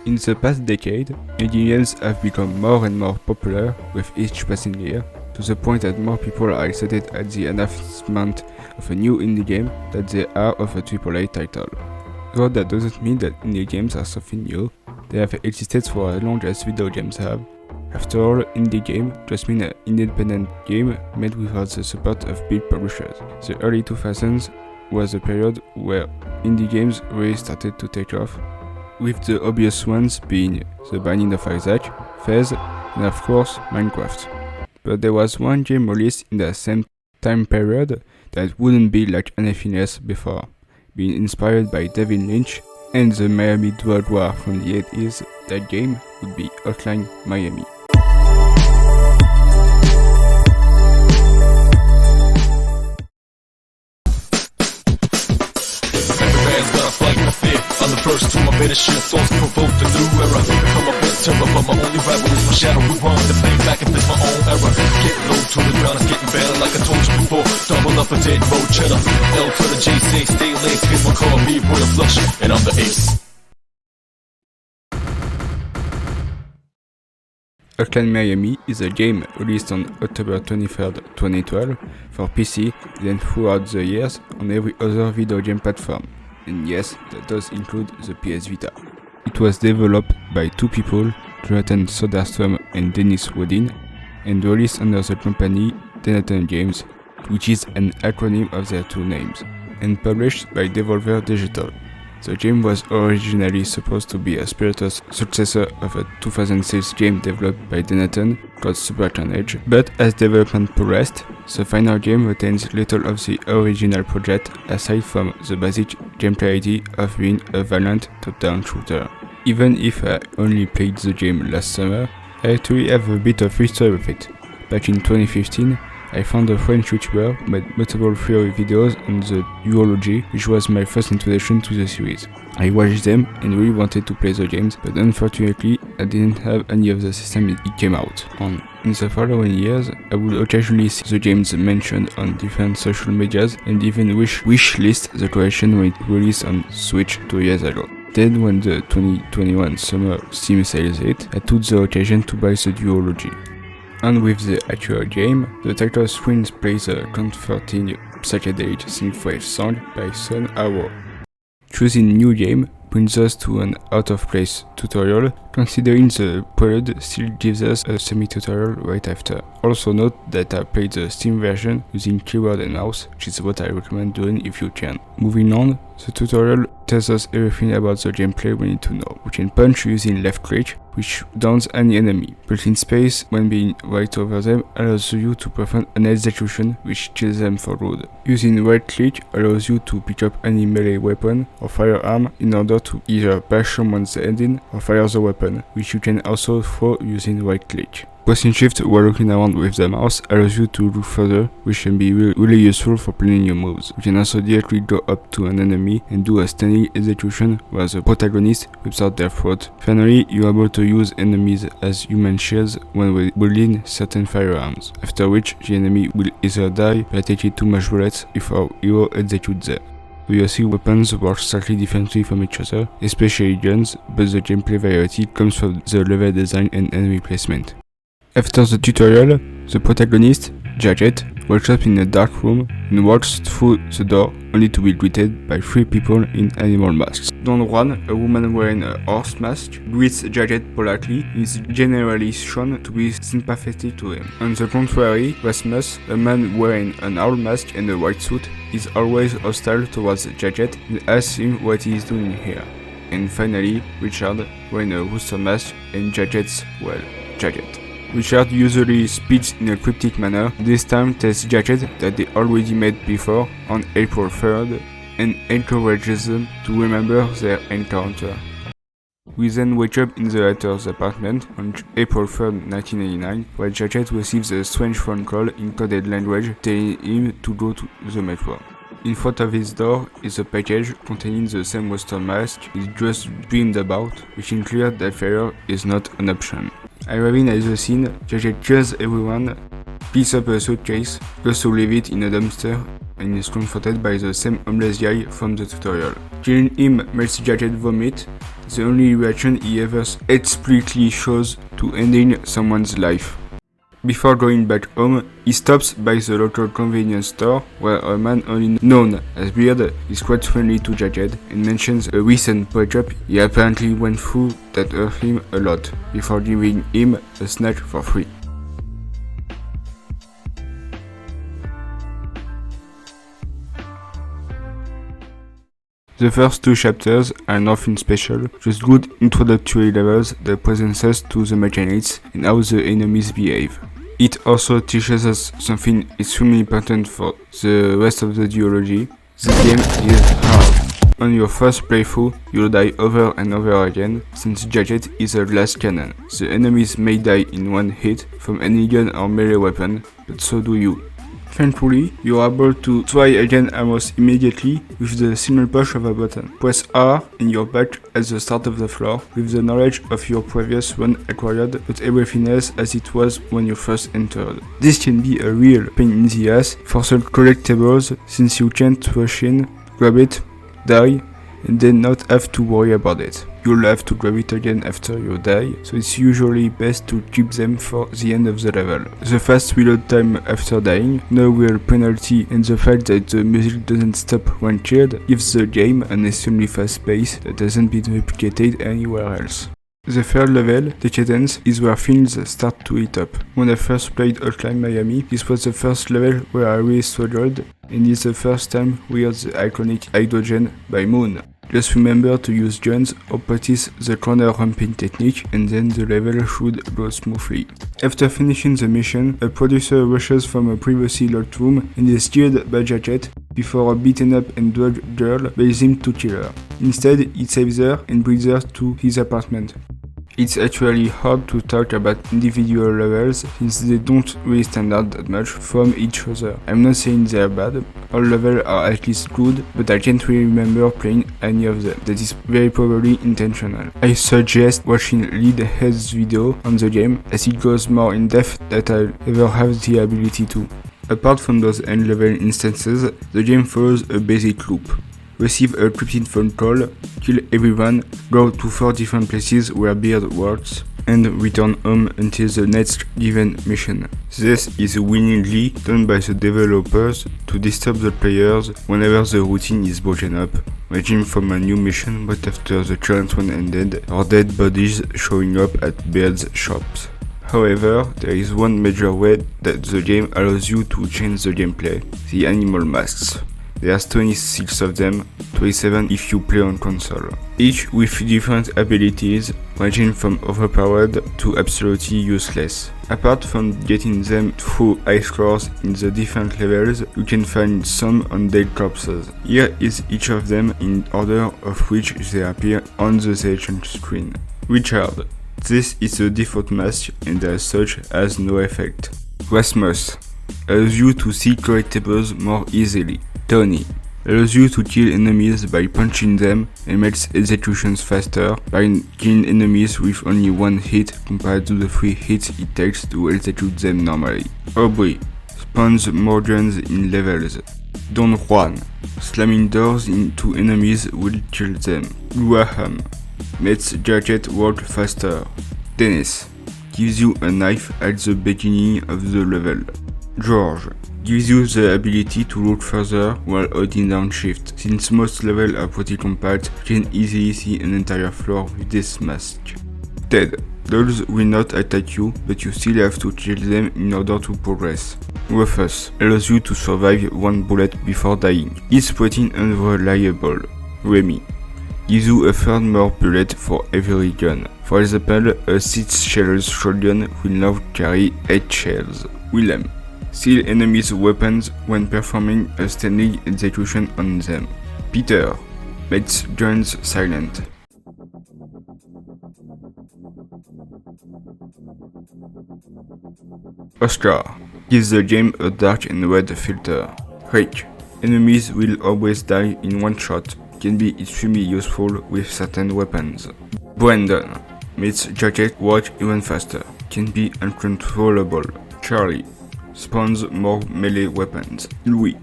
In the past decade, indie games have become more and more popular with each passing year, to the point that more people are excited at the announcement of a new indie game than they are of a AAA title. Though that doesn't mean that indie games are something new, they have existed for as long as video games have. After all, indie game just means an independent game made without the support of big publishers. The early 2000s was a period where indie games really started to take off, with the obvious ones being The Binding of Isaac, Fez, and of course Minecraft. But there was one game released in the same time period that wouldn't be like anything else before. Being inspired by David Lynch and the Miami Drug War from the 80s, that game would be Hotline Miami. I'm the first to my better shit, thoughts provoke the new era. Come up with terror, but my only rival is my shadow. We run the play back and fix my own error. Get low to the ground, it's getting better like I told you before. Double up a dead road cheddar. L to the J, say stay late, cause my car me with a flush, and I'm the ace. Hotline Miami is a game released on October 23rd, 2012 for PC, then throughout the years on every other video game platform. And yes, that does include the PS Vita. It was developed by two people, Jonathan Soderstrom and Dennis Rodin, and released under the company Denathan Games, which is an acronym of their two names, and published by Devolver Digital. The game was originally supposed to be a spiritual successor of a 2006 game developed by Denathan called Supercarnage, but as development progressed, the final game retains little of the original project aside from the basic gameplay idea of being a violent top-down shooter. Even if I only played the game last summer, I actually have a bit of history with it. Back in 2015, I found a French YouTuber who made multiple theory videos on the duology, which was my first introduction to the series. I watched them and really wanted to play the games, but unfortunately I didn't have any of the systems it came out on. In the following years, I would occasionally see the games mentioned on different social medias and even wish list the collection when it released on Switch 2 years ago. Then when the 2021 summer Steam sales hit, I took the occasion to buy the duology. And with the actual game, the title screen plays a comforting psychedelic synthwave song by Sun Arrow. Choosing new game brings us to an out-of-place tutorial, considering the prelude still gives us a semi-tutorial right after. Also note that I played the Steam version using keyboard and mouse, which is what I recommend doing if you can. Moving on, the tutorial tells us everything about the gameplay we need to know. We can punch using left click, which downs any enemy. Pressing space when being right over them allows you to perform an execution which kills them for good. Using right click allows you to pick up any melee weapon or firearm in order to either bash someone's head in or fire the weapon, which you can also throw using right click. Pressing shift while looking around with the mouse allows you to look further, which can be really useful for planning your moves. You can also directly go up to an enemy and do a standing execution where the protagonist whips out their throat. Finally, you are able to use enemies as human shields when wielding certain firearms, after which the enemy will either die by taking too much bullets if our hero executes them. Obviously, weapons work slightly differently from each other, especially guns, but the gameplay variety comes from the level design and enemy placement. After the tutorial, the protagonist, Jacket, wakes up in a dark room and walks through the door only to be greeted by three people in animal masks. Don Juan, a woman wearing a horse mask, greets Jacket politely and is generally shown to be sympathetic to him. On the contrary, Rasmus, a man wearing an owl mask and a white suit, is always hostile towards Jacket and asks him what he is doing here. And finally, Richard, wearing a rooster mask and Jacket's, Jacket. Richard usually speaks in a cryptic manner, this time tells Jacket that they already met before on April 3rd and encourages them to remember their encounter. We then wake up in the latter's apartment on April 3rd, 1989, where Jacket receives a strange phone call in coded language telling him to go to the metro. In front of his door is a package containing the same Western mask he just dreamed about, making clear that failure is not an option. Arriving at the scene, Jacket kills everyone, picks up a suitcase, goes to leave it in a dumpster, and is confronted by the same homeless guy from the tutorial. Killing him makes Gadget vomit, the only reaction he ever explicitly shows to ending someone's life. Before going back home, he stops by the local convenience store where a man only known as Beard is quite friendly to Gadget and mentions a recent breakup he apparently went through that hurt him a lot, before giving him a snack for free. The first two chapters are nothing special, just good introductory levels that presents us to the mechanics and how the enemies behave. It also teaches us something extremely important for the rest of the duology. This game is hard. On your first playthrough, you'll die over and over again, since Gadget is a glass cannon. The enemies may die in one hit from any gun or melee weapon, but so do you. Thankfully, you are able to try again almost immediately with the single push of a button. Press R and you're back at the start of the floor with the knowledge of your previous run acquired, but everything else as it was when you first entered. This can be a real pain in the ass for some collectibles, since you can't rush in, grab it, die, and then not have to worry about it. You'll have to grab it again after you die, so it's usually best to keep them for the end of the level. The fast reload time after dying, no real penalty, and the fact that the music doesn't stop when killed gives the game an extremely fast pace that hasn't been replicated anywhere else. The third level, Decadence, is where things start to heat up. When I first played Hotline Miami, this was the first level where I really struggled, and it's the first time we heard the iconic Hydrogen by Moon. Just remember to use guns or practice the corner ramping technique, and then the level should go smoothly. After finishing the mission, a producer rushes from a previously locked room and is killed by Gadget before a beaten up and drugged girl begs him to kill her. Instead, he saves her and brings her to his apartment. It's actually hard to talk about individual levels since they don't really stand out that much from each other. I'm not saying they're bad, all levels are at least good, but I can't really remember playing any of them. That is very probably intentional. I suggest watching Leadhead's video on the game, as it goes more in depth than I'll ever have the ability to. Apart from those end level instances, the game follows a basic loop. Receive a cryptic phone call, kill everyone, go to 4 different places where Beard works, and return home until the next given mission. This is willingly done by the developers to disturb the players whenever the routine is broken up, ranging from a new mission but after the current one ended, or dead bodies showing up at Beard's shops. However, there is one major way that the game allows you to change the gameplay: the animal masks. There's 26 of them, 27 if you play on console, each with different abilities, ranging from overpowered to absolutely useless. Apart from getting them through high scores in the different levels, you can find some on dead corpses. Here is each of them in order of which they appear on the selection screen. Richard. This is the default mask and as such has no effect. Rasmus. Allows you to see collectibles more easily. Tony allows you to kill enemies by punching them and makes executions faster by killing enemies with only one hit compared to the 3 hits it takes to execute them normally. Aubrey spawns more guns in levels. Don Juan, slamming doors into enemies will kill them. Graham makes Gadget walk faster. Dennis gives you a knife at the beginning of the level. George gives you the ability to look further while holding down shift. Since most levels are pretty compact, you can easily see an entire floor with this mask. Ted. Dolls will not attack you, but you still have to kill them in order to progress. Rufus allows you to survive 1 bullet before dying. He's pretty unreliable. Remy gives you a third more bullet for every gun. For example, a 6 shells shotgun will now carry 8 shells. Willem steal enemies' weapons when performing a standing execution on them. Peter makes guns silent. Oscar gives the game a dark and red filter. Rick, enemies will always die in one shot, can be extremely useful with certain weapons. Brandon makes Gadget work even faster, can be uncontrollable. Charlie spawns more melee weapons. Louis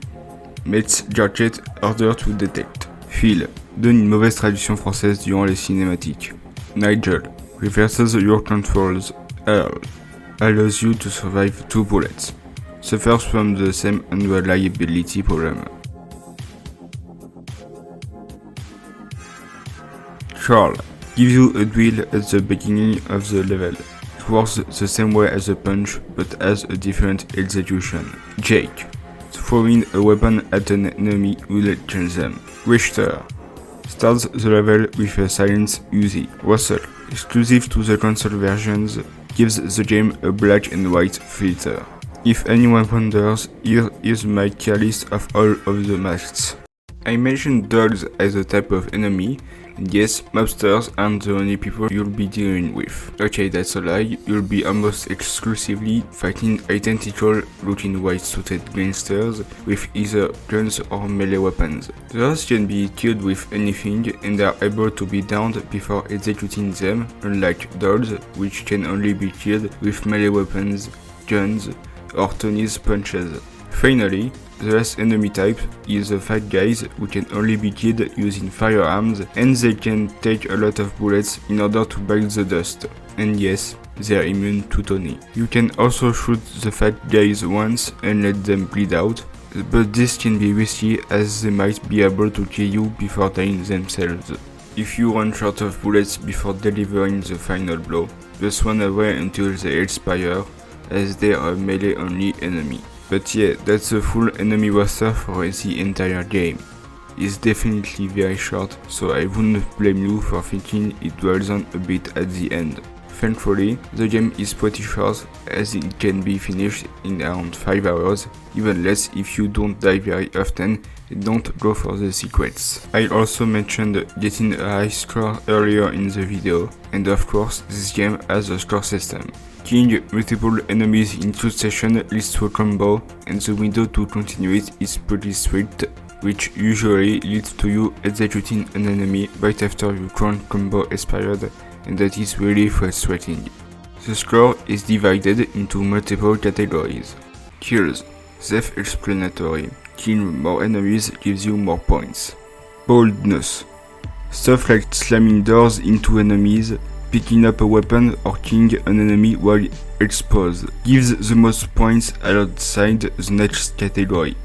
Metz Jarchet Order to Detect. Phil donne une mauvaise traduction française durant les cinématiques. Nigel reverses your controls. Earl allows you to survive 2 bullets. Suffers from the same unreliability problem. Charles gives you a drill at the beginning of the level. It works the same way as a punch, but has a different execution. Jake throwing a weapon at an enemy will change them. Richter starts the level with a silence Uzi. Russell, exclusive to the console versions, gives the game a black and white filter. If anyone wonders, here is my tier list of all of the masks. I mentioned dogs as a type of enemy, and yes, mobsters aren't the only people you'll be dealing with. Okay, that's a lie, you'll be almost exclusively fighting identical looking white suited gangsters with either guns or melee weapons. Those can be killed with anything and are able to be downed before executing them, unlike dogs, which can only be killed with melee weapons, guns, or Tony's punches. Finally, the last enemy type is the fat guys who can only be killed using firearms, and they can take a lot of bullets in order to bite the dust. And yes, they're immune to Tony. You can also shoot the fat guys once and let them bleed out, but this can be risky as they might be able to kill you before dying themselves. If you run short of bullets before delivering the final blow, just run away until they expire, as they are a melee only enemy. But yeah, that's the full enemy roster for the entire game. It's definitely very short, so I wouldn't blame you for thinking it dwells on a bit at the end. Thankfully, the game is pretty short, as it can be finished in around 5 hours, even less if you don't die very often and don't go for the secrets. I also mentioned getting a high score earlier in the video, and of course this game has a score system. Killing multiple enemies in 2 sessions leads to a combo, and the window to continue it is pretty strict, which usually leads to you executing an enemy right after your current combo expired, and that is really frustrating. The score is divided into multiple categories. Kills, self-explanatory. Killing more enemies gives you more points. Boldness, stuff like slamming doors into enemies, picking up a weapon or killing an enemy while exposed, gives the most points outside the next category.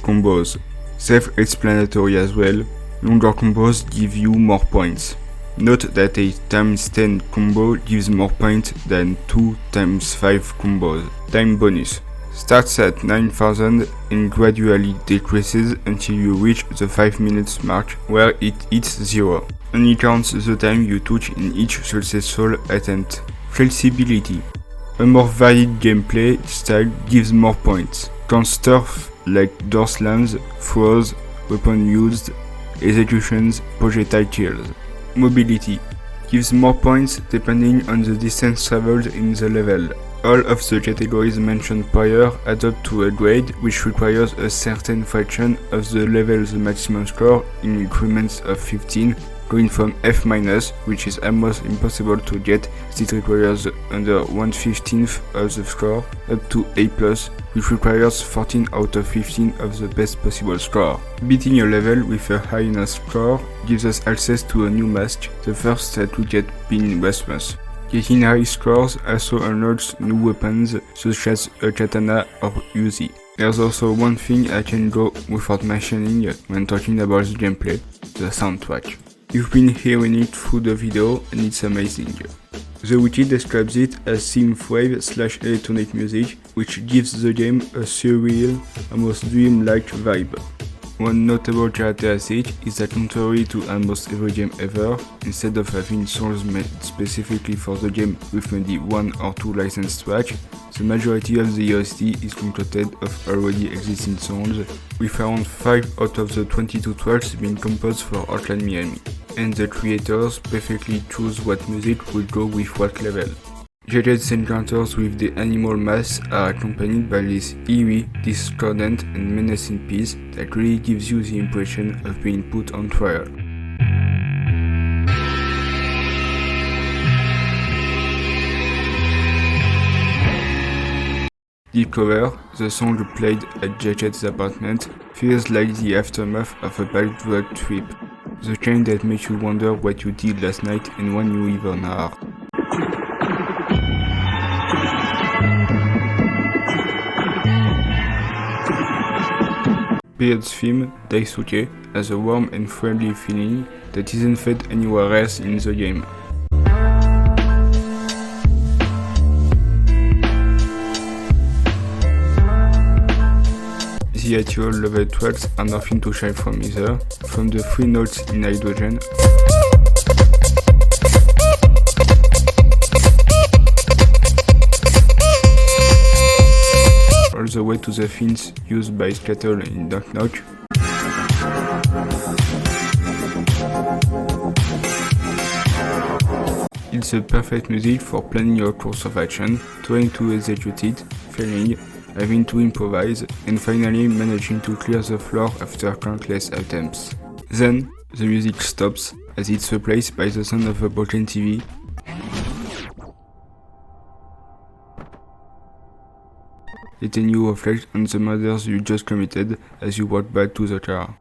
Combos, self-explanatory as well, longer combos give you more points. Note that a times 10 combo gives more points than 2 times 5 combos. Time bonus, starts at 9000 and gradually decreases until you reach the 5 minutes mark where it hits 0. Only counts the time you took in each successful attempt. Flexibility, a more varied gameplay style gives more points. Counts stuff like door slams, throws, weapon used, executions, projectile kills. Mobility, gives more points depending on the distance traveled in the level. All of the categories mentioned prior add up to a grade which requires a certain fraction of the level's maximum score in increments of 15, going from F-, which is almost impossible to get as it requires under 1/15 of the score, up to A+, which requires 14 out of 15 of the best possible score. Beating a level with a high enough score gives us access to a new mask, the first that we get being Rasmus. Getting high scores also unlocks new weapons such as a katana or Uzi. There's also one thing I can go without mentioning when talking about the gameplay, the soundtrack. You've been hearing it through the video and it's amazing. The wiki describes it as synthwave/electronic music, which gives the game a surreal, almost dream-like vibe. One notable characteristic is that contrary to almost every game ever, instead of having songs made specifically for the game with maybe 1 or 2 licensed tracks, the majority of the OST is concocted of already existing songs, with around 5 out of the 22 tracks being composed for Hotline Miami, and the creators perfectly choose what music will go with what level. Jared's encounters with the animal masks are accompanied by this eerie, discordant and menacing piece that really gives you the impression of being put on trial. Deep Cover, the song played at Jachet's apartment, feels like the aftermath of a bad drug trip. The kind that makes you wonder what you did last night and when you even are. Beard's theme, Daisuke, has a warm and friendly feeling that isn't felt anywhere else in the game. The actual level tracks are nothing to shy from either, from the 3 notes in Hydrogen, all the way to the themes used by Scattle in Knock Knock. It's the perfect music for planning your course of action, trying to execute it, failing, having to improvise, and finally managing to clear the floor after countless attempts. Then, the music stops, as it's replaced by the sound of a broken TV. Letting you reflect on the murders you just committed as you walk back to the car.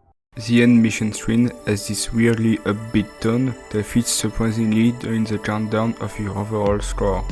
The end mission screen has this weirdly upbeat tone that fits surprisingly during the countdown of your overall score.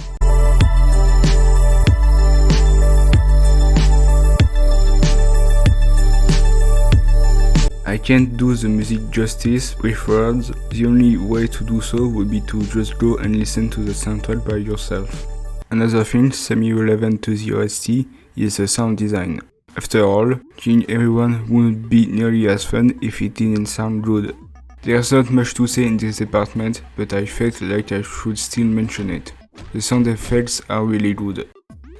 I can't do the music justice with words. The only way to do so would be to just go and listen to the soundtrack by yourself. Another thing semi-relevant to the OST is the sound design. After all, killing everyone wouldn't be nearly as fun if it didn't sound good. There's not much to say in this department, but I felt like I should still mention it. The sound effects are really good.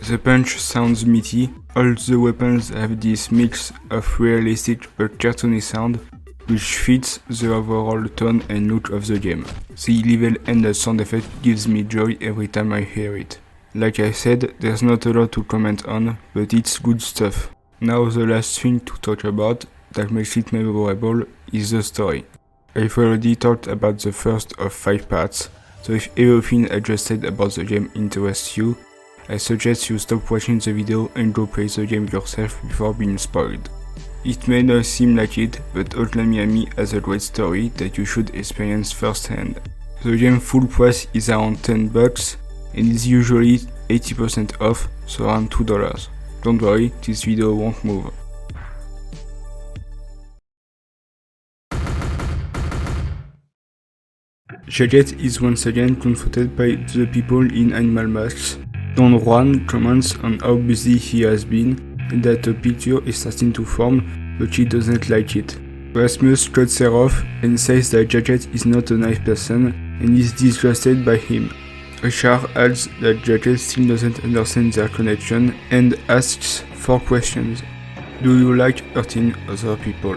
The punch sounds meaty, all the weapons have this mix of realistic but cartoony sound, which fits the overall tone and look of the game. The level and sound effect gives me joy every time I hear it. Like I said, there's not a lot to comment on, but it's good stuff. Now the last thing to talk about that makes it memorable is the story. I've already talked about the first of 5 parts, so if everything I just said about the game interests you, I suggest you stop watching the video and go play the game yourself before being spoiled. It may not seem like it, but Hotline Miami has a great story that you should experience firsthand. The game full price is around $10 and is usually 80% off, so around $2. Don't worry, this video won't move. Jachet is once again confronted by the people in animal masks. Don Juan comments on how busy he has been and that a picture is starting to form, but he doesn't like it. Rasmus cuts her off and says that Jachet is not a nice person and is disgusted by him. Richard adds that Jachet still doesn't understand their connection and asks 4 questions. Do you like hurting other people?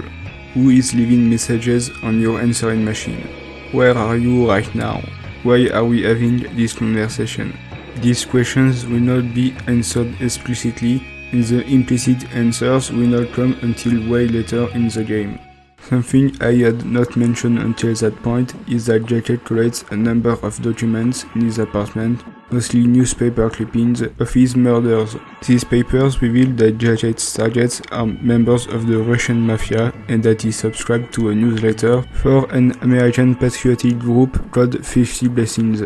Who is leaving messages on your answering machine? Where are you right now? Why are we having this conversation? These questions will not be answered explicitly, and the implicit answers will not come until way later in the game. Something I had not mentioned until that point is that Jachet collects a number of documents in his apartment, mostly newspaper clippings of his murders. These papers reveal that Jachet's targets are members of the Russian mafia and that he subscribed to a newsletter for an American patriotic group called 50 Blessings.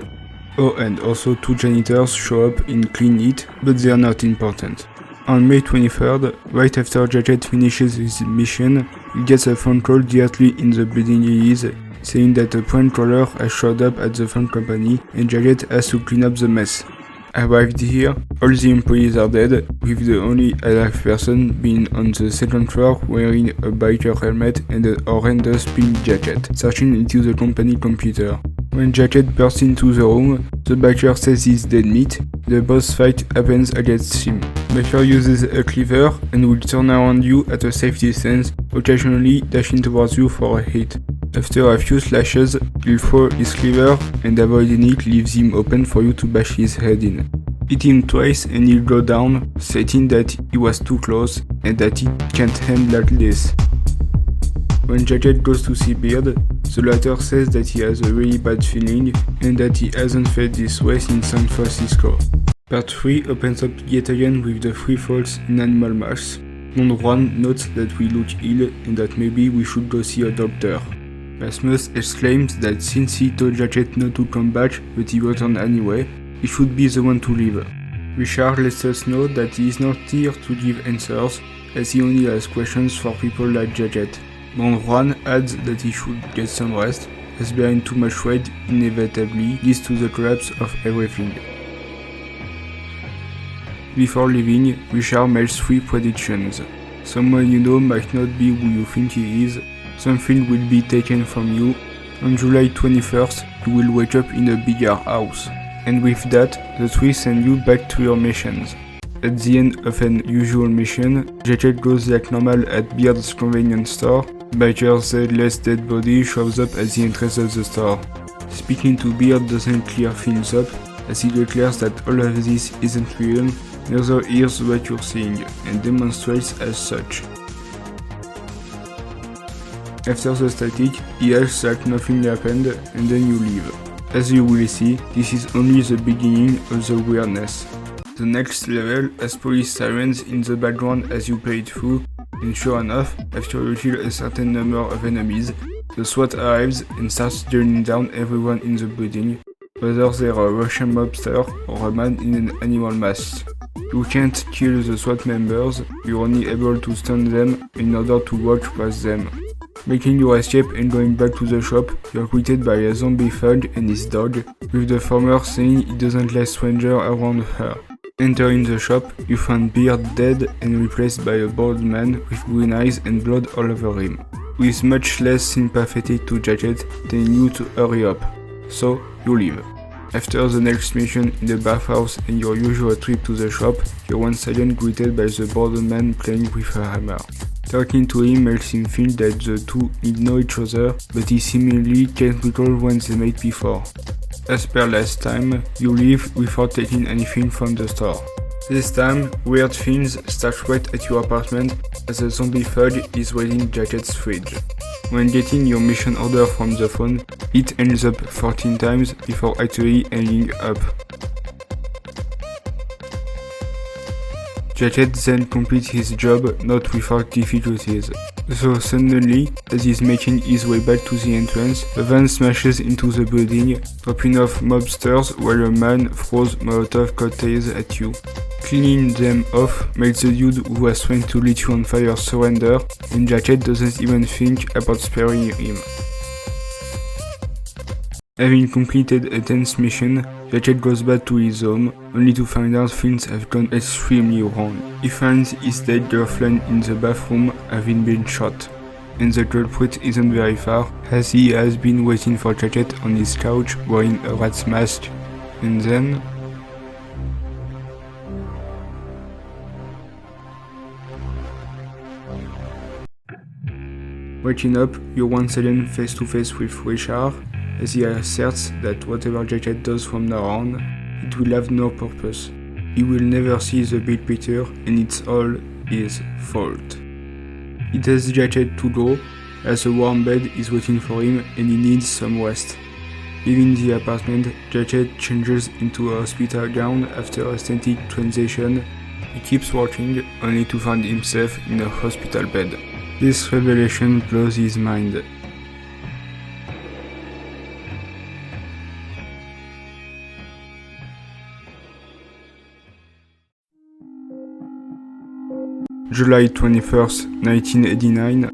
Oh, and also 2 janitors show up in clean heat, but they are not important. On May 23rd, right after Jachet finishes his mission, he gets a phone call directly in the building he is, saying that a prank caller has showed up at the phone company and Jachet has to clean up the mess. Arrived here, all the employees are dead, with the only alive person being on the 2nd floor wearing a biker helmet and a horrendous pink jacket, searching into the company computer. When Jachet bursts into the room, the biker says he's dead meat. The boss fight happens against him. Biker uses a cleaver and will turn around you at a safe distance, occasionally dashing towards you for a hit. After a few slashes, he'll throw his cleaver and avoiding it leaves him open for you to bash his head in. Hit him twice and he'll go down, stating that he was too close and that he can't handle this. When Jachet goes to see Beard, the latter says that he has a really bad feeling and that he hasn't felt this way since San Francisco. Part 3 opens up yet again with the 3 faults in animal masks. Number 1 notes that we look ill and that maybe we should go see a doctor. Rasmus exclaims that since he told Jachet not to come back but he returned anyway, he should be the one to leave. Richard lets us know that he is not here to give answers, as he only has questions for people like Jachet. Number 1 adds that he should get some rest, as bearing too much weight inevitably leads to the collapse of everything. Before leaving, Richard makes 3 predictions. Someone you know might not be who you think he is, something will be taken from you, on July 21st you will wake up in a bigger house. And with that, the 3 send you back to your missions. At the end of an usual mission, Jachet goes like normal at Beard's convenience store. Biker's headless dead body shows up at the entrance of the store. Speaking to Beard doesn't clear things up, as he declares that all of this isn't real, neither hears what you're seeing, and demonstrates as such. After the static, he acts like nothing happened, and then you leave. As you will see, this is only the beginning of the weirdness. The next level has police sirens in the background as you play it through, and sure enough, after you kill a certain number of enemies, the SWAT arrives and starts gunning down everyone in the building, whether they're a Russian mobster or a man in an animal mask. You can't kill the SWAT members, you're only able to stun them in order to walk past them. Making your escape and going back to the shop, you're greeted by a zombie thug and his dog, with the former saying he doesn't let strangers around her. Entering the shop, you find Beard dead and replaced by a bald man with green eyes and blood all over him, who is much less sympathetic to Jachet, telling you to hurry up. So, you leave. After the next mission in the bathhouse and your usual trip to the shop, you're once again greeted by the bald man playing with a hammer. Talking to him makes him think that the two know each other, but he seemingly can't recall when they met before. As per last time, you leave without taking anything from the store. This time, weird things start right at your apartment as a zombie thug is raiding Jachet's fridge. When getting your mission order from the phone, it ends up 14 times before actually hanging up. Jachet then completes his job not without difficulties. So suddenly, as he's making his way back to the entrance, a van smashes into the building, dropping off mobsters while a man throws Molotov cocktails at you. Cleaning them off makes the dude who was trying to light you on fire surrender, and Jachet doesn't even think about sparing him. Having completed a tense mission, Jachet goes back to his home, only to find out things have gone extremely wrong. He finds his dead girlfriend in the bathroom having been shot, and the culprit isn't very far, as he has been waiting for Jachet on his couch wearing a rat's mask. And then... waking up, you're once again face to face with Richard, as he asserts that whatever Jachet does from now on, it will have no purpose. He will never see the big picture and it's all his fault. He tells Jachet to go, as a warm bed is waiting for him and he needs some rest. Leaving the apartment, Jachet changes into a hospital gown after a static transition. He keeps walking, only to find himself in a hospital bed. This revelation blows his mind. July 21st, 1989,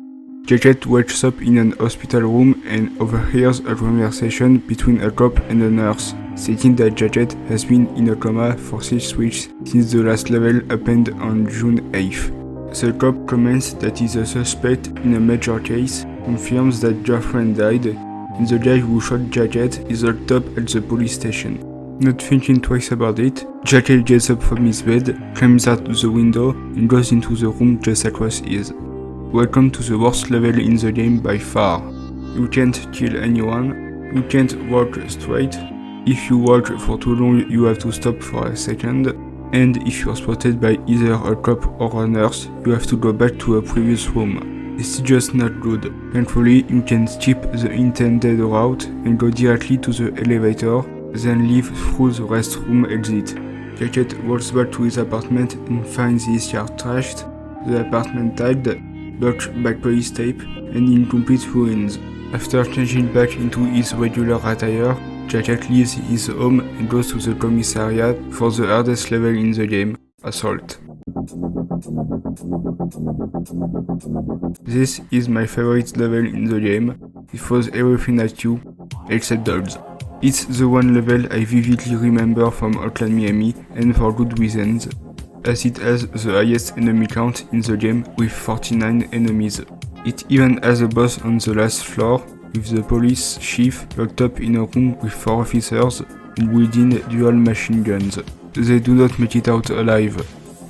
Jachet wakes up in an hospital room and overhears a conversation between a cop and a nurse, stating that Jachet has been in a coma for 6 weeks since the last level happened on June 8th. The cop comments that he's a suspect in a major case, confirms that girlfriend died, and the guy who shot Jachet is locked up at the police station. Not thinking twice about it, Jachet gets up from his bed, climbs out the window, and goes into the room just across his. Welcome to the worst level in the game by far. You can't kill anyone, you can't walk straight, if you walk for too long you have to stop for a second, and if you're spotted by either a cop or a nurse, you have to go back to a previous room. It's just not good. Thankfully, you can skip the intended route and go directly to the elevator, then leave through the restroom exit. Jacket walks back to his apartment and finds his car trashed, the apartment tagged, blocked by police tape, and in complete ruins. After changing back into his regular attire, Jacket leaves his home and goes to the commissariat for the hardest level in the game, Assault. This is my favorite level in the game. It throws everything at you, except dogs. It's the one level I vividly remember from Hotline Miami, and for good reasons, as it has the highest enemy count in the game with 49 enemies. It even has a boss on the last floor, with the police chief locked up in a room with 4 officers wielding dual machine guns. They do not make it out alive.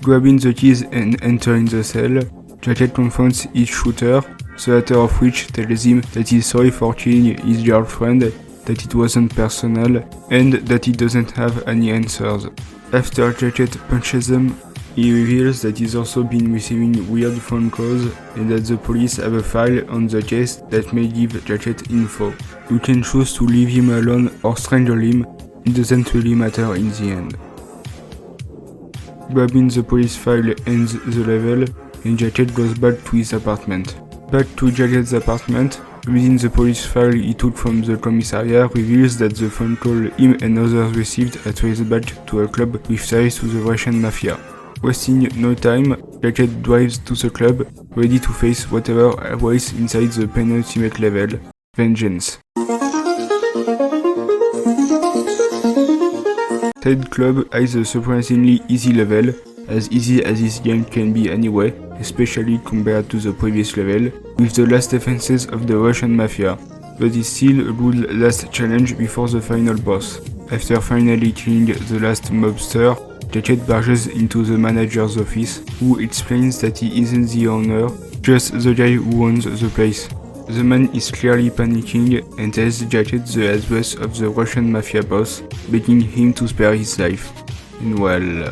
Grabbing the keys and entering the cell, Jacket confronts each shooter, the latter of which tells him that he's sorry for killing his girlfriend, that it wasn't personal, and that he doesn't have any answers. After Jacket punches them, he reveals that he's also been receiving weird phone calls and that the police have a file on the case that may give Jacket info. You can choose to leave him alone or strangle him, it doesn't really matter in the end. Grabbing the police file ends the level, and Jacket goes back to his apartment. Back to Jacket's apartment, reading the police file he took from the commissariat reveals that the phone call him and others received are traced back to a club with ties to the Russian mafia. Wasting no time, Jacket drives to the club, ready to face whatever awaits inside the penultimate level, Vengeance. Said club has a surprisingly easy level, as easy as this game can be anyway, especially compared to the previous level, with the last defenses of the Russian mafia, but it's still a good last challenge before the final boss. After finally killing the last mobster, Jacket barges into the manager's office, who explains that he isn't the owner, just the guy who owns the place. The man is clearly panicking and tells Jacket the address of the Russian mafia boss, begging him to spare his life. And well...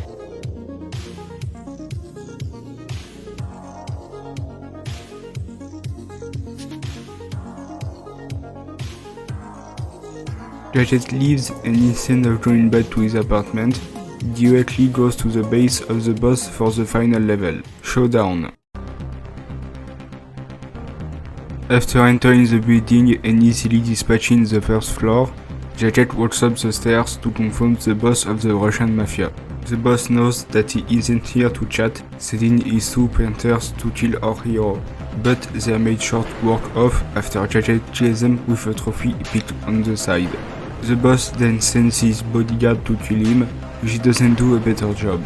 Jacket leaves and instead of going back to his apartment, directly goes to the base of the boss for the final level, Showdown. After entering the building and easily dispatching the first floor, Jacket walks up the stairs to confront the boss of the Russian mafia. The boss knows that he isn't here to chat, sending his 2 painters to kill our hero, but they are made short work of after Jacket kills them with a trophy picked on the side. The boss then sends his bodyguard to kill him, which doesn't do a better job.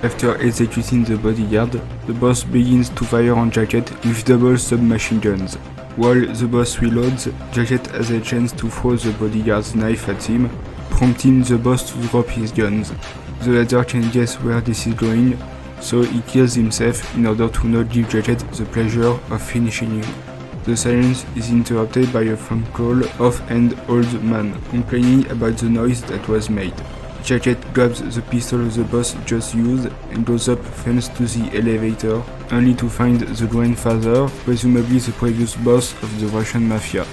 After executing the bodyguard, the boss begins to fire on Jacket with double submachine guns. While the boss reloads, Jacket has a chance to throw the bodyguard's knife at him, prompting the boss to drop his guns. The latter can guess where this is going, so he kills himself in order to not give Jacket the pleasure of finishing him. The silence is interrupted by a phone call of an old man, complaining about the noise that was made. Jacket grabs the pistol the boss just used and goes up thanks to the elevator, only to find the grandfather, presumably the previous boss of the Russian mafia.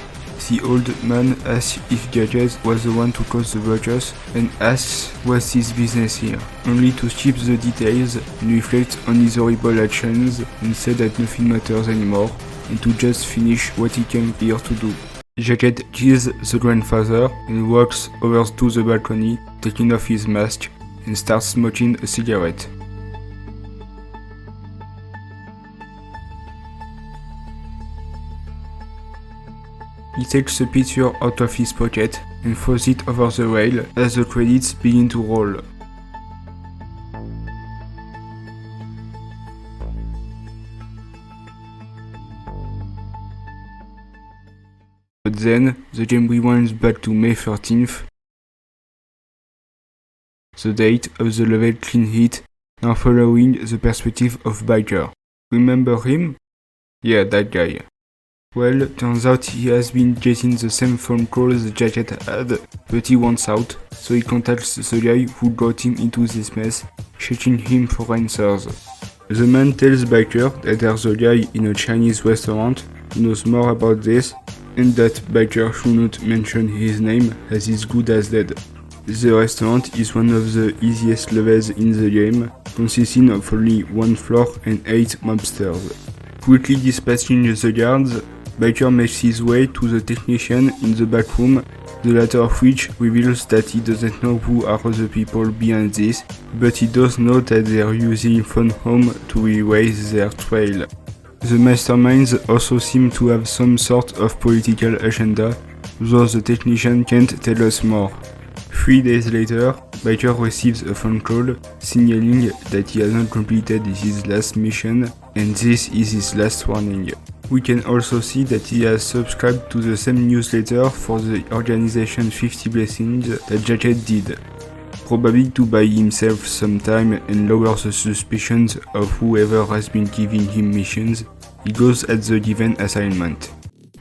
The old man asks if Jacket was the one to cause the ruckus and asks what's his business here, only to skip the details and reflect on his horrible actions and say that nothing matters anymore, and to just finish what he came here to do. Jacket kills the grandfather and walks over to the balcony, taking off his mask, and starts smoking a cigarette. He takes a picture out of his pocket and throws it over the rail as the credits begin to roll. But then, the game rewinds back to May 13th, the date of the level Clean Hit, now following the perspective of Biker. Remember him? Yeah, that guy. Well, turns out he has been getting the same phone calls Jacket had, but he wants out, so he contacts the guy who got him into this mess, checking him for answers. The man tells Biker that there's a guy in a Chinese restaurant who knows more about this, and that Biker should not mention his name as he's good as dead. The restaurant is one of the easiest levels in the game, consisting of only one floor and 8 mobsters. Quickly dispatching the guards, Biker makes his way to the technician in the back room, the latter of which reveals that he doesn't know who are the people behind this, but he does know that they are using Phone Home to erase their trail. The masterminds also seem to have some sort of political agenda, though the technician can't tell us more. 3 days later, Biker receives a phone call signaling that he hasn't completed his last mission and this is his last warning. We can also see that he has subscribed to the same newsletter for the organization 50 Blessings that Jacket did, probably to buy himself some time and lower the suspicions of whoever has been giving him missions. He goes at the given assignment.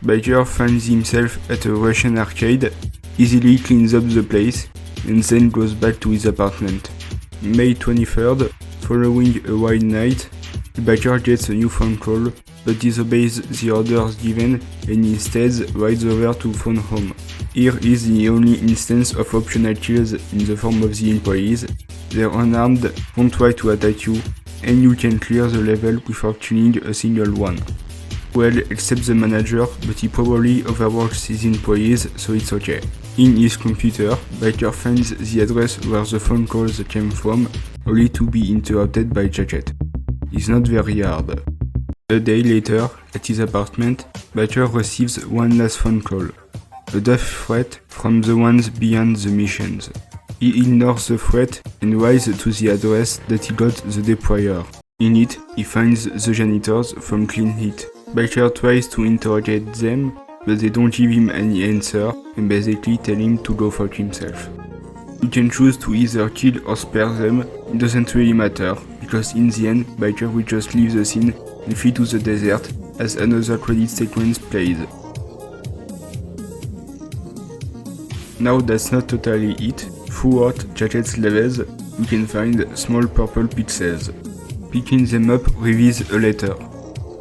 Biker finds himself at a Russian arcade, easily cleans up the place, and then goes back to his apartment. May 23rd, following a wild night, Biker gets a new phone call, but disobeys the orders given and instead rides over to Phone Home. Here is the only instance of optional kills in the form of the employees. They're unarmed, won't try to attack you, and you can clear the level without killing a single one. Well, except the manager, but he probably overworks his employees, so it's okay. In his computer, Biker finds the address where the phone calls came from, only to be interrupted by Jacket. It's not very hard. A day later, at his apartment, Biker receives one last phone call. A death threat from the ones beyond the missions. He ignores the threat and rides to the address that he got the day prior. In it, he finds the janitors from Clean Heat. Biker tries to interrogate them, but they don't give him any answer and basically tell him to go fuck himself. You can choose to either kill or spare them, it doesn't really matter, because in the end, Biker will just leave the scene and flee to the desert as another credit sequence plays. Now that's not totally it. Throughout Jacket's levels, you can find small purple pixels. Picking them up reveals a letter.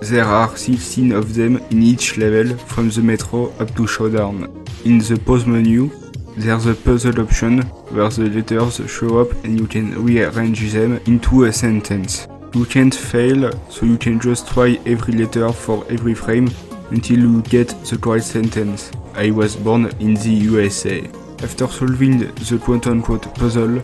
There are 16 of them in each level from the metro up to Showdown. In the pause menu, there's a puzzle option where the letters show up and you can rearrange them into a sentence. You can't fail, so you can just try every letter for every frame until you get the correct sentence. I was born in the USA. After solving the quote-unquote puzzle,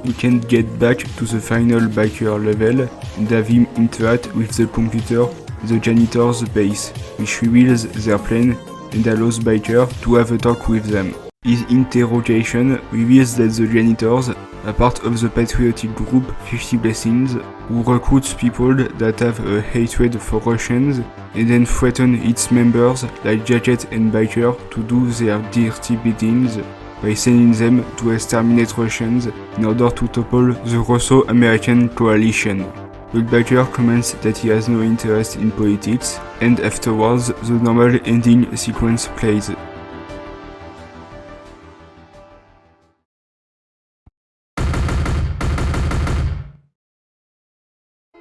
you can get back to the final Biker level and have him interact with the computer, the janitor's base, which reveals their plan and allows Biker to have a talk with them. His interrogation reveals that the janitors are part of the patriotic group 50 Blessings, who recruits people that have a hatred for Russians and then threaten its members like Jacket and Biker to do their dirty biddings by sending them to exterminate Russians in order to topple the Russo-American coalition. But Biker comments that he has no interest in politics, and afterwards the normal ending sequence plays.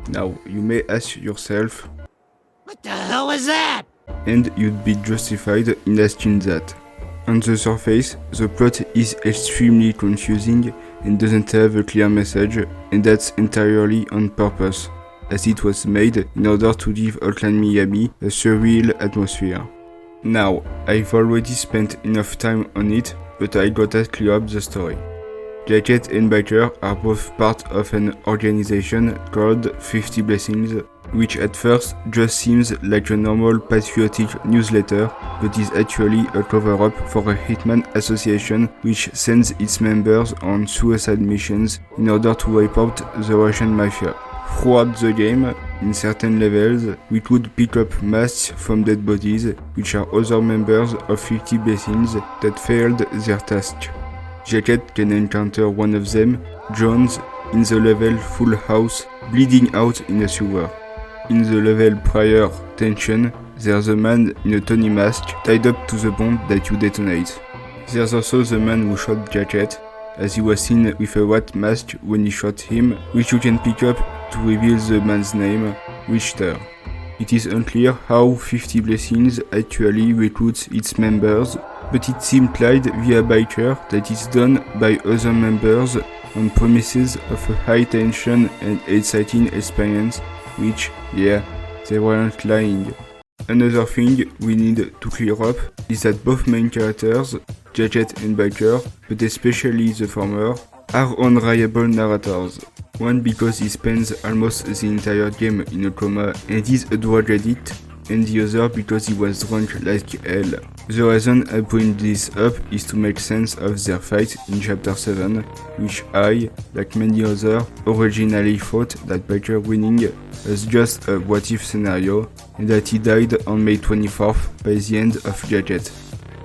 Now, you may ask yourself, what the hell was that? And you'd be justified in asking that. On the surface, the plot is extremely confusing and doesn't have a clear message, and that's entirely on purpose, as it was made in order to give Hotline Miami a surreal atmosphere. Now, I've already spent enough time on it, but I gotta clear up the story. Jacket and Biker are both part of an organization called 50 Blessings, which at first just seems like a normal patriotic newsletter, but is actually a cover-up for a hitman association which sends its members on suicide missions in order to wipe out the Russian mafia. Throughout the game, in certain levels, we could pick up masks from dead bodies, which are other members of 50 Blessings that failed their task. Jacket can encounter one of them, Jones, in the level Full House, bleeding out in a sewer. In the level prior, Tension, there's a man in a Tony mask tied up to the bomb that you detonate. There's also the man who shot Jacket, as he was seen with a white mask when he shot him, which you can pick up to reveal the man's name, Richter. It is unclear how 50 Blessings actually recruits its members, but it's implied via biker that it's done by other members on premises of a high-tension and exciting experience, which, yeah, they weren't lying. Another thing we need to clear up is that both main characters, Gadget and Biker, but especially the former, are unreliable narrators. One because he spends almost the entire game in a coma and is a drug addict, and the other because he was drunk like hell. The reason I bring this up is to make sense of their fight in Chapter 7, which I, like many others, originally thought that Biker winning was just a what-if scenario, and that he died on May 24th by the end of Gadget.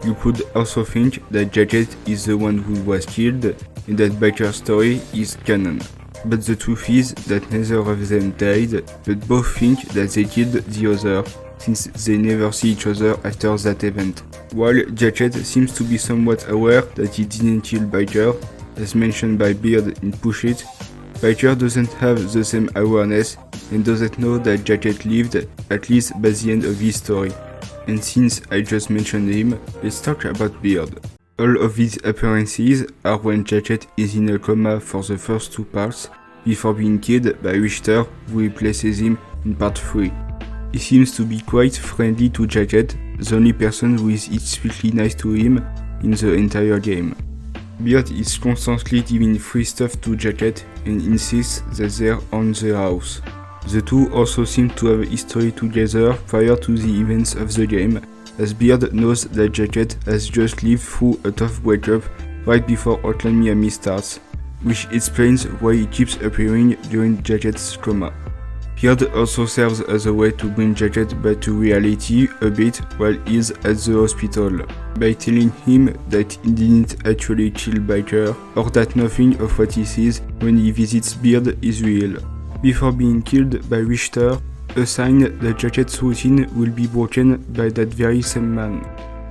You could also think that Gadget is the one who was killed, and that Biker's story is canon. But the truth is that neither of them died, but both think that they killed the other, since they never see each other after that event. While Gadget seems to be somewhat aware that he didn't kill Biker, as mentioned by Beard in Push It, Biker doesn't have the same awareness and doesn't know that Gadget lived, at least by the end of his story. And since I just mentioned him, let's talk about Beard. All of these appearances are when Gadget is in a coma for the first two parts, before being killed by Richter, who replaces him in part 3. He seems to be quite friendly to Gadget, the only person who is explicitly nice to him in the entire game. Beard is constantly giving free stuff to Gadget and insists that they're on the house. The two also seem to have a history together prior to the events of the game, as Beard knows that Gadget has just lived through a tough breakup right before Hotline Miami starts, which explains why he keeps appearing during Gadget's coma. Beard also serves as a way to bring Gadget back to reality a bit while he's at the hospital, by telling him that he didn't actually kill Biker, or that nothing of what he sees when he visits Beard is real. Before being killed by Richter, a sign that Gadget's routine will be broken by that very same man.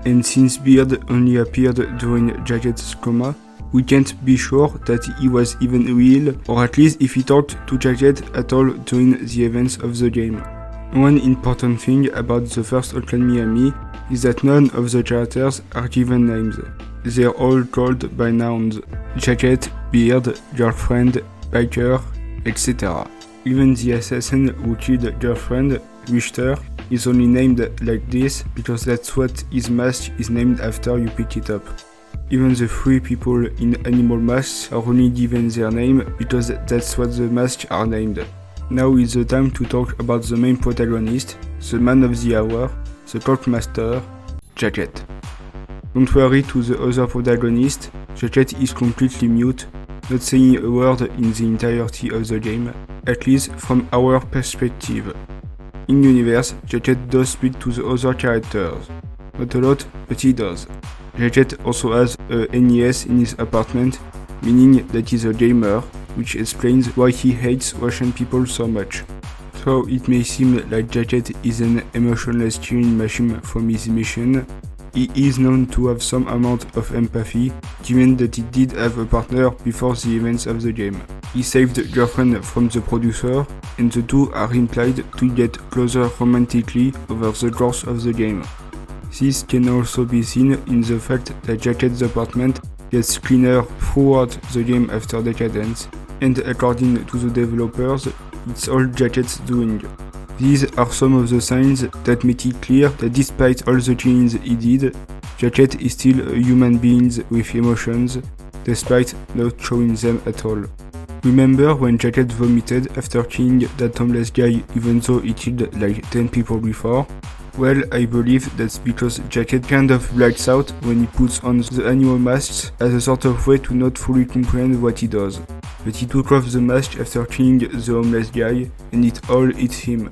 And since Beard only appeared during Gadget's coma, we can't be sure that he was even real, or at least if he talked to Gadget at all during the events of the game. One important thing about the first Hotline Miami is that none of the characters are given names. They're all called by nouns: Gadget, Beard, girlfriend, Biker, etc. Even the assassin who killed girlfriend, Richter, is only named like this because that's what his mask is named after you pick it up. Even the three people in animal masks are only given their name because that's what the masks are named. Now is the time to talk about the main protagonist, the man of the hour, the cult master, Gadget. Don't worry to the other protagonist, Gadget is completely mute, not saying a word in the entirety of the game, at least from our perspective. In universe, Gadget does speak to the other characters. Not a lot, but he does. Gadget also has a NES in his apartment, meaning that he's a gamer, which explains why he hates Russian people so much. So it may seem like Gadget is an emotionless killing machine from his mission, he is known to have some amount of empathy, given that he did have a partner before the events of the game. He saved a girlfriend from the producer, and the two are implied to get closer romantically over the course of the game. This can also be seen in the fact that Gadget's apartment gets cleaner throughout the game after Decadence, and according to the developers, it's all Gadget's doing. These are some of the signs that make it clear that despite all the killings he did, Gadget is still a human being with emotions, despite not showing them at all. Remember when Gadget vomited after killing that homeless guy even though he killed like 10 people before? Well, I believe that's because Gadget kind of blacks out when he puts on the animal masks as a sort of way to not fully comprehend what he does. But he took off the mask after killing the homeless guy, and it all hit him.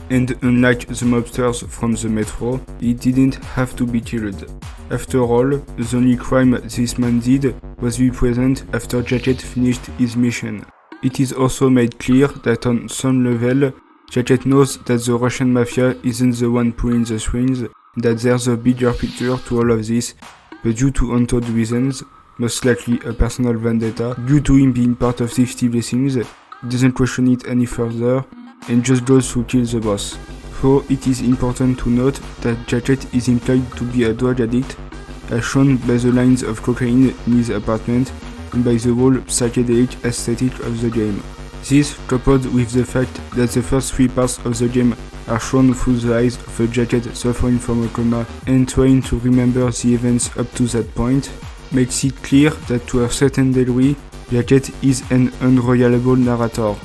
And unlike the mobsters from the metro, he didn't have to be killed. After all, the only crime this man did was be present after Gadget finished his mission. It is also made clear that on some level, Gadget knows that the Russian mafia isn't the one pulling the strings, that there's a bigger picture to all of this, but due to untold reasons, most likely a personal vendetta, due to him being part of 60 Blessings, he doesn't question it any further, and just goes to kill the boss. So it is important to note that Gadget is implied to be a drug addict, as shown by the lines of cocaine in his apartment and by the whole psychedelic aesthetic of the game. This, coupled with the fact that the first 3 parts of the game are shown through the eyes of a Jacket suffering from a coma and trying to remember the events up to that point, makes it clear that to a certain degree, Jacket is an unreliable narrator.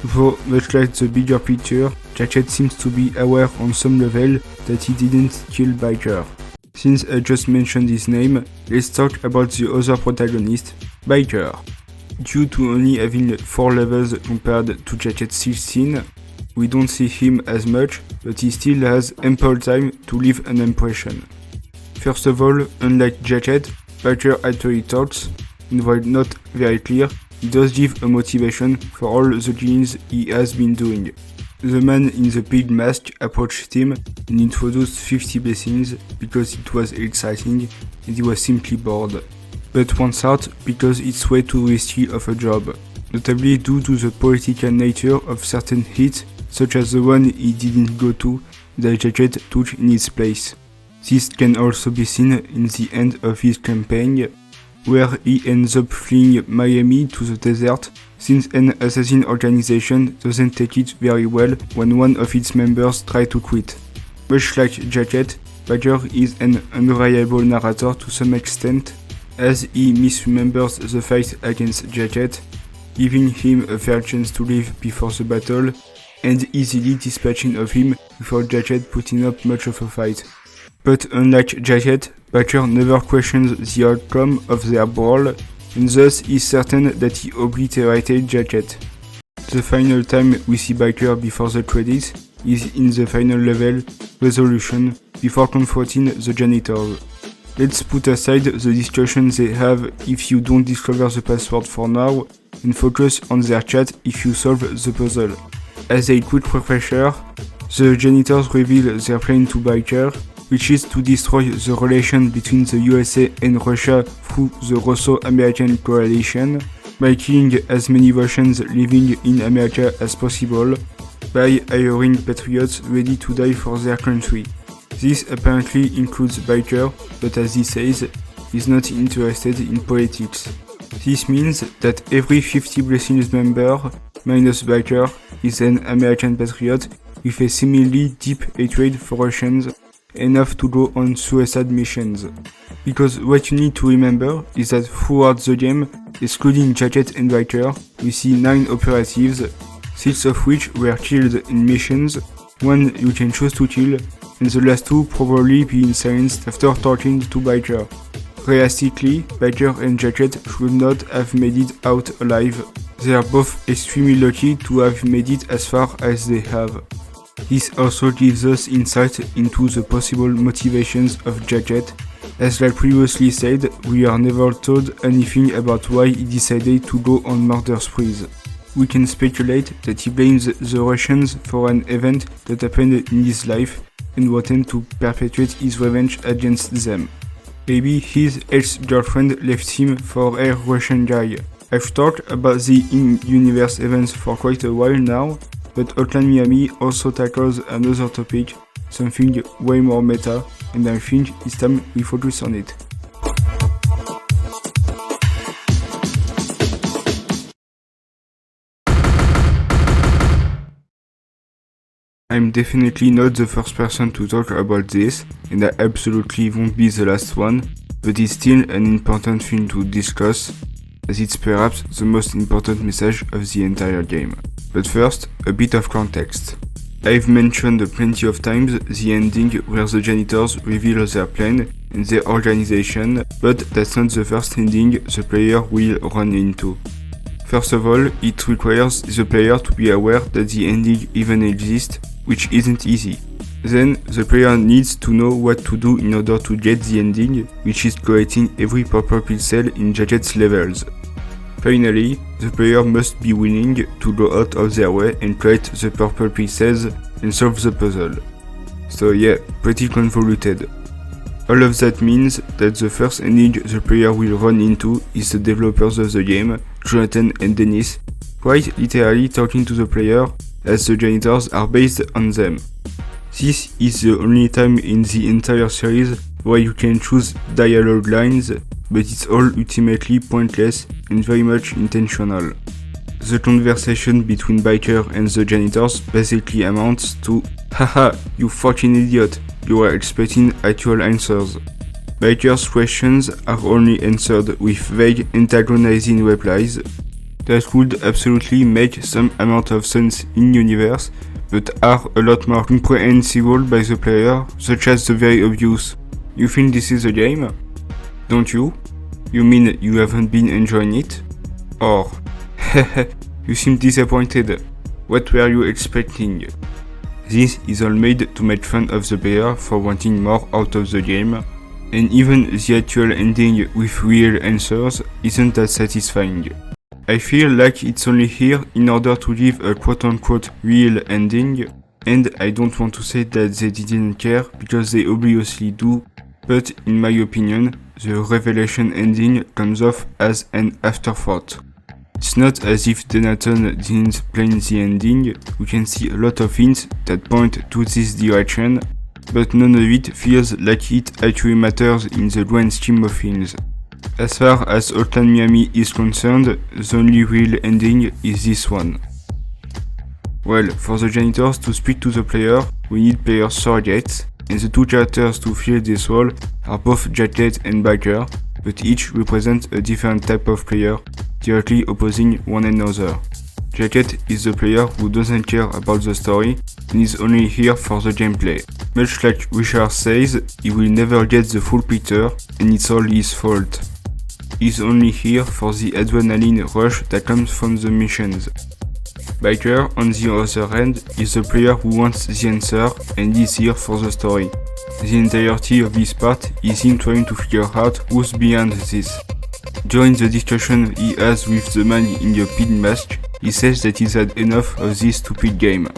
Though, much like the bigger picture, Jacket seems to be aware on some level that he didn't kill Biker. Since I just mentioned his name, let's talk about the other protagonist, Biker. Due to only having 4 levels compared to Jacket's 16, we don't see him as much, but he still has ample time to leave an impression. First of all, unlike Jacket, Biker actually talks, and while not very clear, he does give a motivation for all the things he has been doing. The man in the pig mask approached him and introduced 50 blessings because it was exciting and he was simply bored. But wants out because it's way too risky of a job, notably due to the political nature of certain hits, such as the one he didn't go to that Jacket took in his place. This can also be seen in the end of his campaign, where he ends up fleeing Miami to the desert, since an assassin organization doesn't take it very well when one of its members tries to quit. Much like Jacket, Biker is an unreliable narrator to some extent, as he misremembers the fight against Jacket, giving him a fair chance to live before the battle, and easily dispatching of him without Jacket putting up much of a fight. But unlike Jacket, Biker never questions the outcome of their brawl, and thus is certain that he obliterated Jacket. The final time we see Biker before the credits is in the final level, Resolution, before confronting the janitors. Let's put aside the discussion they have if you don't discover the password for now, and focus on their chat if you solve the puzzle. As a quick refresher, the janitors reveal their plan to Biker, which is to destroy the relation between the USA and Russia through the Russo-American coalition, by killing as many Russians living in America as possible, by hiring patriots ready to die for their country. This apparently includes Biker, but as he says, he's not interested in politics. This means that every 50 Blessings member, minus Biker, is an American patriot with a similarly deep hatred for Russians, enough to go on suicide missions. Because what you need to remember is that throughout the game, excluding Jacket and Biker, we see 9 operatives, 6 of which were killed in missions, 1 you can choose to kill, and the last 2 probably being silenced after talking to Biker. Realistically, Biker and Jacket should not have made it out alive. They are both extremely lucky to have made it as far as they have. This also gives us insight into the possible motivations of Jacket, as like previously said, we are never told anything about why he decided to go on murder sprees. We can speculate that he blames the Russians for an event that happened in his life and wanted to perpetuate his revenge against them. Maybe his ex-girlfriend left him for a Russian guy. I've talked about the in-universe events for quite a while now, but Hotline Miami also tackles another topic, something way more meta, and I think it's time we focus on it. I'm definitely not the first person to talk about this, and I absolutely won't be the last one, but it's still an important thing to discuss, as it's perhaps the most important message of the entire game. But first, a bit of context. I've mentioned plenty of times the ending where the janitors reveal their plan and their organization, but that's not the first ending the player will run into. First of all, it requires the player to be aware that the ending even exists, which isn't easy. Then, the player needs to know what to do in order to get the ending, which is collecting every purple pill cell in Jacket's levels. Finally, the player must be willing to go out of their way and collect the purple pieces and solve the puzzle. So yeah, pretty convoluted. All of that means that the first ending the player will run into is the developers of the game, Jonathan and Dennis, quite literally talking to the player as the janitors are based on them. This is the only time in the entire series why you can choose dialogue lines, but it's all ultimately pointless and very much intentional. The conversation between Biker and the janitors basically amounts to "Haha, you fucking idiot, you were expecting actual answers." Biker's questions are only answered with vague antagonizing replies that could absolutely make some amount of sense in universe, but are a lot more comprehensible by the player, such as the very obvious "You think this is a game? Don't you? You mean you haven't been enjoying it?" Or "Hehe, you seem disappointed. What were you expecting?" This is all made to make fun of the player for wanting more out of the game, and even the actual ending with real answers isn't that satisfying. I feel like it's only here in order to give a quote-unquote real ending, and I don't want to say that they didn't care, because they obviously do, but in my opinion, the revelation ending comes off as an afterthought. It's not as if Donaton didn't plan the ending. We can see a lot of hints that point to this direction, but none of it feels like it actually matters in the grand scheme of things. As far as Hotline Miami is concerned, the only real ending is this one. Well, for the janitors to speak to the player, we need player surrogates, and the two characters to fill this role are both Jacket and Biker, but each represents a different type of player, directly opposing one another. Jacket is the player who doesn't care about the story and is only here for the gameplay. Much like Richard says, he will never get the full picture and it's all his fault. He's only here for the adrenaline rush that comes from the missions. Biker, on the other hand, is the player who wants the answer and is here for the story. The entirety of this part is him trying to figure out who's behind this. During the discussion he has with the man in the pin mask, he says that he's had enough of this stupid game.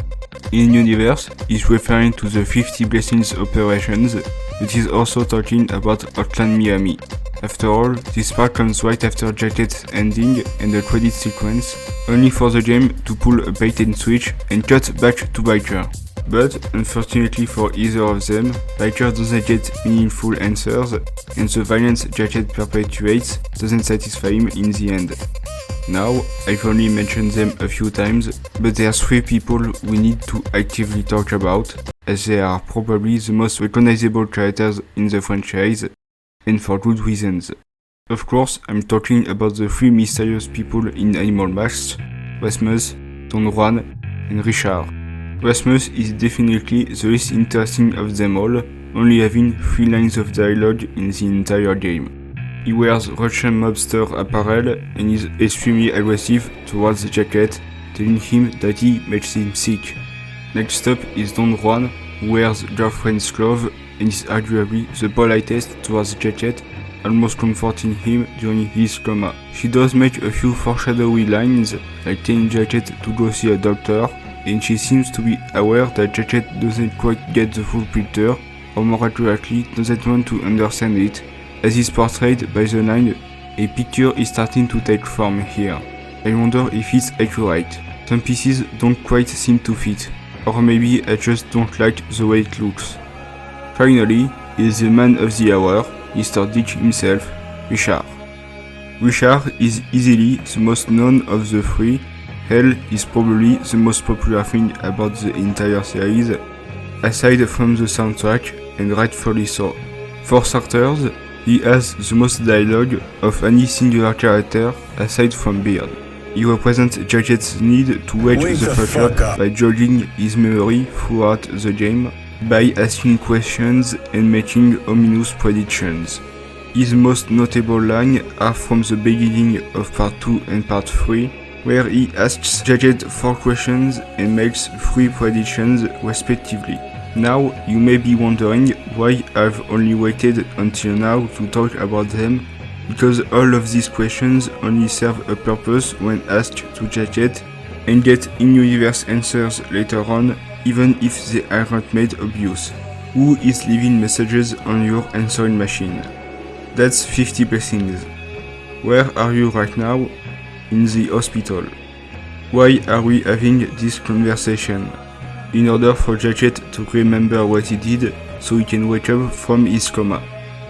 In universe, he's referring to the 50 Blessings operations, but he's also talking about Hotline Miami. After all, this part comes right after Jacket's ending and the credit sequence, only for the game to pull a bait and switch and cut back to Biker. But, unfortunately for either of them, Biker doesn't get meaningful answers, and the violence Jacket perpetuates doesn't satisfy him in the end. Now, I've only mentioned them a few times, but there are 3 people we need to actively talk about, as they are probably the most recognizable characters in the franchise, and for good reasons. Of course, I'm talking about the 3 mysterious people in Animal Masks: Rasmus, Don Juan, and Richard. Rasmus is definitely the least interesting of them all, only having 3 lines of dialogue in the entire game. He wears Russian mobster apparel and is extremely aggressive towards Jacket, telling him that he makes him sick. Next up is Don Juan, who wears girlfriend's glove and is arguably the politest towards Jacket, almost comforting him during his coma. She does make a few foreshadowy lines, like telling Jacket to go see a doctor, and she seems to be aware that Jacket doesn't quite get the full picture, or more accurately, doesn't want to understand it, as is portrayed by the line, "A picture is starting to take form here." I wonder if it's accurate. Some pieces don't quite seem to fit, or maybe I just don't like the way it looks. Finally, is the man of the hour, Mr. Dick himself, Richard. Richard is easily the most known of the 3. Hell, is probably the most popular thing about the entire series, aside from the soundtrack, and rightfully so. For starters, he has the most dialogue of any singular character aside from Beard. He represents Jacket's need to wake the fuck up by jogging his memory throughout the game, by asking questions and making ominous predictions. His most notable lines are from the beginning of Part 2 and Part 3, where he asks Jacket 4 questions and makes 3 predictions respectively. Now, you may be wondering why I've only waited until now to talk about them, because all of these questions only serve a purpose when asked to Jacket, and get in-universe answers later on, even if they aren't made obvious. Who is leaving messages on your answering machine? That's 50 blessings. Where are you right now? In the hospital. Why are we having this conversation? In order for Jacket to remember what he did, so he can wake up from his coma.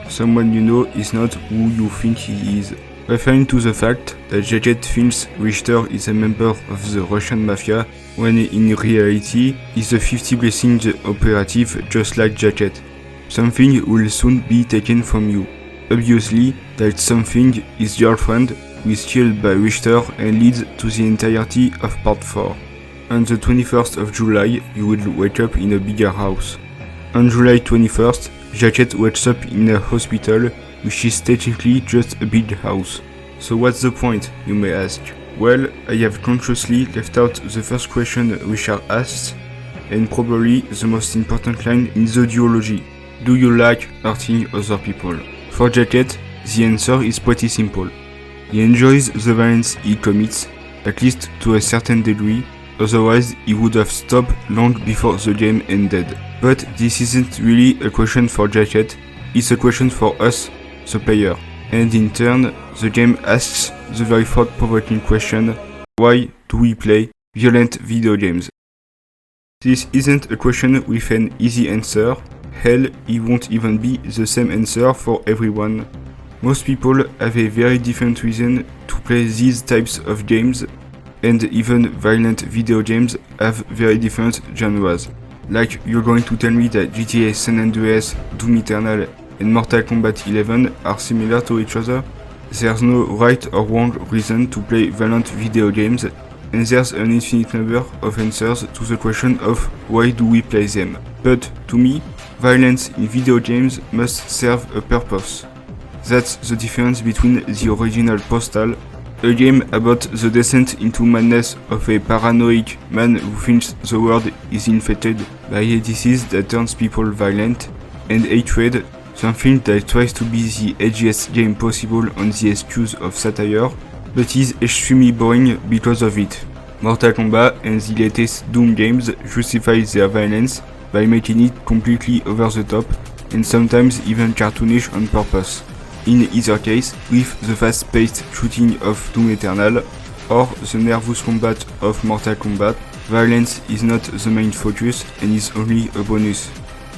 someone you know is not who you think he is. Referring to the fact that Jachet thinks Richter is a member of the Russian mafia, when in reality he's a 50 blessings operative just like Jachet. Something will soon be taken from you. Obviously, that something is your friend, who is killed by Richter and leads to the entirety of part 4. On the 21st of July, you will wake up in a bigger house. On July 21st, Jachet wakes up in a hospital, which is technically just a big house. So what's the point, you may ask? Well, I have consciously left out the first question Richard asks, and probably the most important line in the duology. Do you like hurting other people? For Jachet, the answer is pretty simple. He enjoys the violence he commits, at least to a certain degree, otherwise he would have stopped long before the game ended. But this isn't really a question for Jachet, it's a question for us, the player. And in turn, the game asks the very thought-provoking question, why do we play violent video games? This isn't a question with an easy answer, hell, it won't even be the same answer for everyone. Most people have a very different reason to play these types of games, and even violent video games have very different genres. Like, you're going to tell me that GTA San Andreas, Doom Eternal, and Mortal Kombat 11 are similar to each other? There's no right or wrong reason to play violent video games, and there's an infinite number of answers to the question of why do we play them. But, to me, violence in video games must serve a purpose. That's the difference between the original Postal, a game about the descent into madness of a paranoid man who thinks the world is infected by a disease that turns people violent, and Hatred, something that tries to be the edgiest game possible on the excuse of satire, but is extremely boring because of it. Mortal Kombat and the latest Doom games justify their violence by making it completely over the top, and sometimes even cartoonish on purpose. In either case, with the fast-paced shooting of Doom Eternal, or the nervous combat of Mortal Kombat, violence is not the main focus and is only a bonus.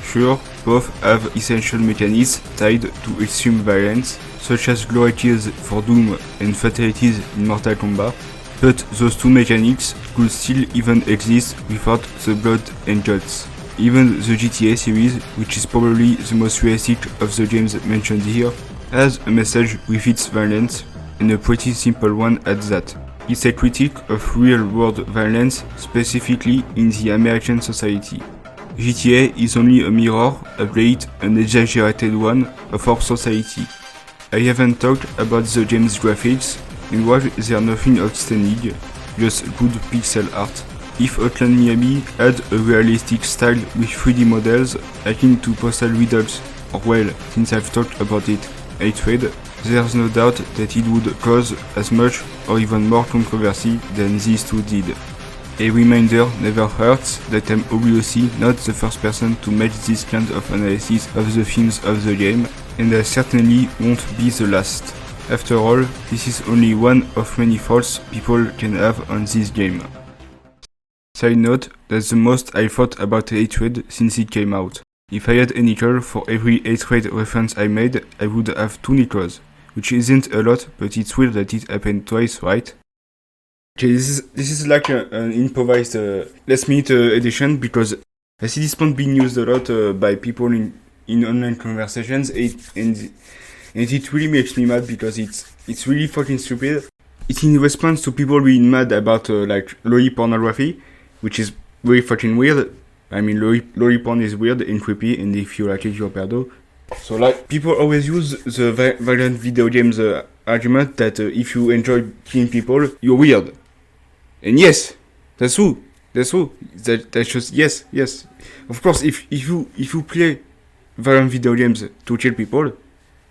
Sure, both have essential mechanisms tied to extreme violence, such as glory kills for Doom and fatalities in Mortal Kombat, but those two mechanics could still even exist without the blood and guts. Even the GTA series, which is probably the most realistic of the games mentioned here, has a message with its violence, and a pretty simple one at that. It's a critique of real-world violence, specifically in the American society. GTA is only a mirror, albeit an exaggerated one, of our society. I haven't talked about the game's graphics, and while they're nothing outstanding, just good pixel art. If Hotline Miami had a realistic style with 3D models akin to Postal Riddles, or well, since I've talked about it, Hatred, there's no doubt that it would cause as much or even more controversy than these two did. A reminder never hurts that I'm obviously not the first person to make this kind of analysis of the themes of the game, and I certainly won't be the last. After all, this is only one of many faults people can have on this game. Side note, that's the most I thought about Hatred since it came out. If I had a nickel for every Hatred reference I made, I would have 2 nickels, which isn't a lot, but it's weird that it happened twice, right? Okay, this is like an improvised last minute edition, because I see this point being used a lot by people in online conversations, and it really makes me mad because it's really fucking stupid. It's in response to people being mad about like loli pornography, which is really fucking weird. I mean, loli porn is weird and creepy, and if you like it, you're a pedo. So like, people always use the violent video games argument that if you enjoy killing people, you're weird. And yes, that's true. That's just yes. Of course, if you play violent video games to kill people,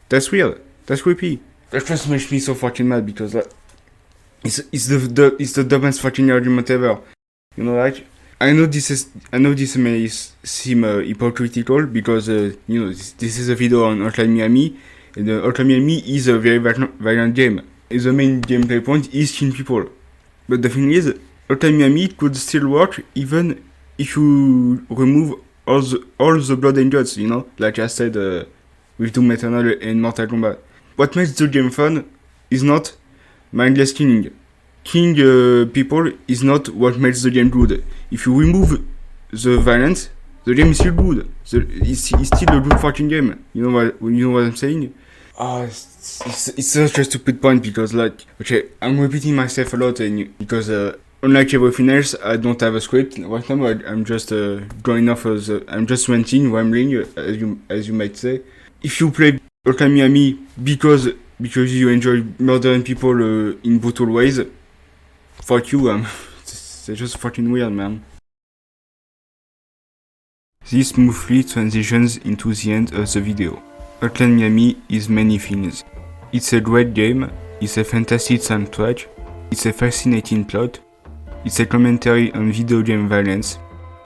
that's weird. That's creepy. That just makes me so fucking mad because like, it's the dumbest fucking argument ever. You know, like, I know this may seem hypocritical because this is a video on Hotline Miami, and Hotline Miami is a very violent game. The main gameplay point is killing people, but the thing is, Hotline Miami could still work even if you remove all the blood and guts. You know, like I said with Doom Eternal and Mortal Kombat. What makes the game fun is not mindless killing. Killing people is not what makes the game good. If you remove the violence, the game is still good. It's still a good fucking game. You know what I'm saying? It's such a stupid point because, like, okay, I'm repeating myself a lot, and because unlike everything else, I don't have a script right now. I'm just going off as I'm just ranting, rambling, as you might say. If you play Hotline Miami because you enjoy murdering people in brutal ways, fuck you. It's just fucking weird, man. This smoothly transitions into the end of the video. Hotline Miami is many things. It's a great game, it's a fantastic soundtrack, it's a fascinating plot, it's a commentary on video game violence,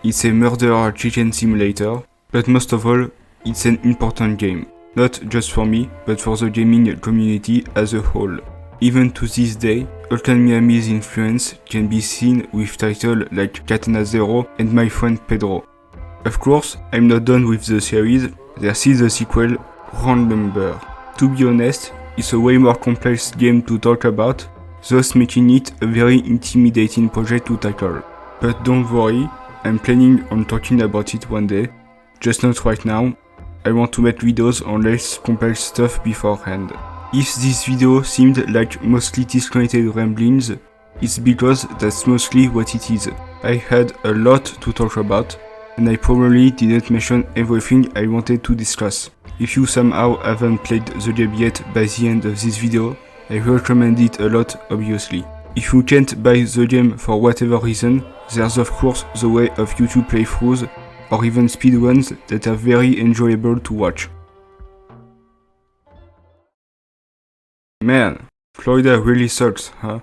it's a murderer chicken simulator, but most of all, it's an important game. Not just for me, but for the gaming community as a whole. Even to this day, Hotline Miami's influence can be seen with titles like Katana Zero and My Friend Pedro. Of course, I'm not done with the series, there's still the sequel, Round Number. To be honest, it's a way more complex game to talk about, thus making it a very intimidating project to tackle. But don't worry, I'm planning on talking about it one day, just not right now. I want to make videos on less complex stuff beforehand. If this video seemed like mostly disconnected ramblings, it's because that's mostly what it is. I had a lot to talk about, and I probably didn't mention everything I wanted to discuss. If you somehow haven't played the game yet by the end of this video, I recommend it a lot, obviously. If you can't buy the game for whatever reason, there's of course the way of YouTube playthroughs or even speedruns that are very enjoyable to watch. Man, Florida really sucks, huh?